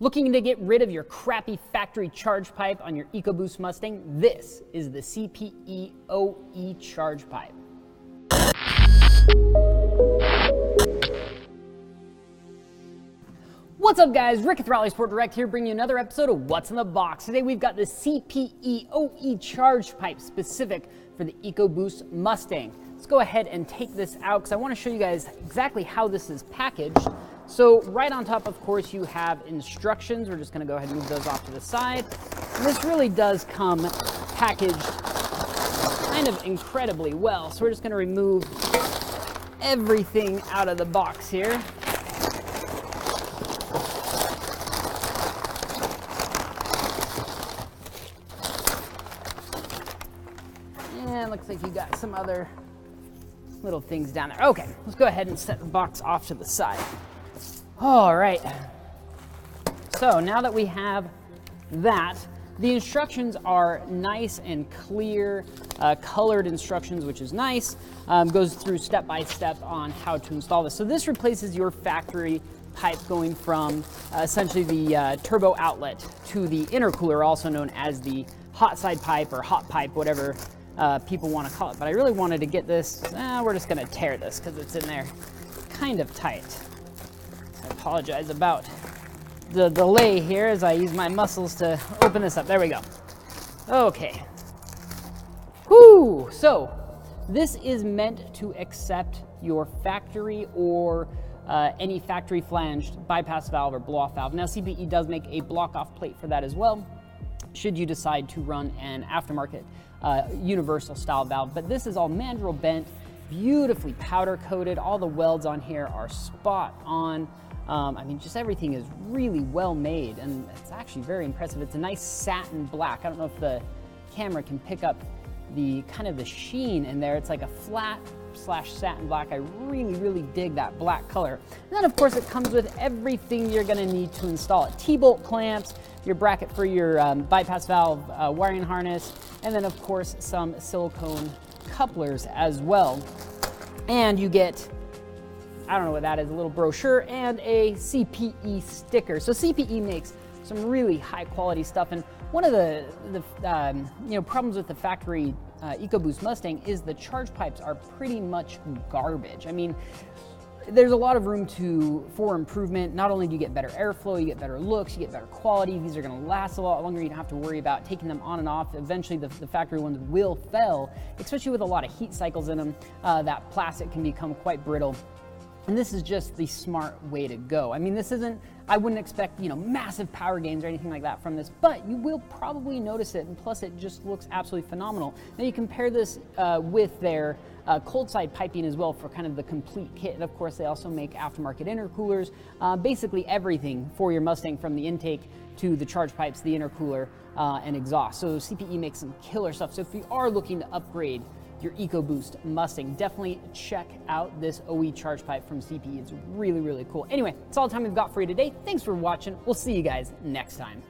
Looking to get rid of your crappy factory charge pipe on your EcoBoost Mustang? This is the CPE OEcharge Pipe. What's up guys, Rick with RallySport Direct here bringing you another episode of What's in the Box. Today we've got the CPE OEcharge Pipe specific for the EcoBoost Mustang. Let's go ahead and take this out because I want to show you guys exactly how this is packaged. So right on top, of course, you have instructions. We're just going to go ahead and move those off to the side. And this really does come packaged kind of incredibly well. So we're just going to remove everything out of the box here. And looks like you got some other little things down there. Okay, let's go ahead and set the box off to the side. All right, so now that we have that, the instructions are nice and clear, colored instructions, which is nice. Goes through step by step on how to install this. So this replaces your factory pipe going from essentially the turbo outlet to the intercooler, also known as the hot side pipe or hot pipe, whatever people want to call it. But I really wanted to get this, we're just gonna tear this because it's in there kind of tight. I apologize about the delay here as I use my muscles to open this up. There we go. Okay. Whoo! So this is meant to accept your factory or any factory flanged bypass valve or blow-off valve. Now CPE does make a block-off plate for that as well, should you decide to run an aftermarket universal style valve. But this is all mandrel bent, beautifully powder coated. All the welds on here are spot on. I mean, just everything is really well made, and it's actually very impressive. It's a nice satin black. I don't know if the camera can pick up the kind of the sheen in there. It's like a flat slash satin black. I really dig that black color. And then of course it comes with everything you're gonna need to install it. T-bolt clamps, your bracket for your bypass valve wiring harness, and then of course some silicone couplers as well. And you get, I don't know what that is, a little brochure and a CPE sticker. So CPE makes some really high quality stuff. And one of the problems with the factory EcoBoost Mustang is the charge pipes are pretty much garbage. I mean, there's a lot of room for improvement. Not only do you get better airflow, you get better looks, you get better quality. These are gonna last a lot longer. You don't have to worry about taking them on and off. Eventually the factory ones will fail, especially with a lot of heat cycles in them. That plastic can become quite brittle. And this is just the smart way to go. I mean, this isn't, I wouldn't expect, massive power gains or anything like that from this, but you will probably notice it, and plus it just looks absolutely phenomenal. Now you compare this with their cold side piping as well for kind of the complete kit. And of course they also make aftermarket intercoolers, basically everything for your Mustang from the intake to the charge pipes, the intercooler, and exhaust. So CPE makes some killer stuff. So if you are looking to upgrade your EcoBoost Mustang, definitely check out this OEcharge pipe from CPE. It's really cool. Anyway, that's all the time we've got for you today. Thanks for watching. We'll see you guys next time.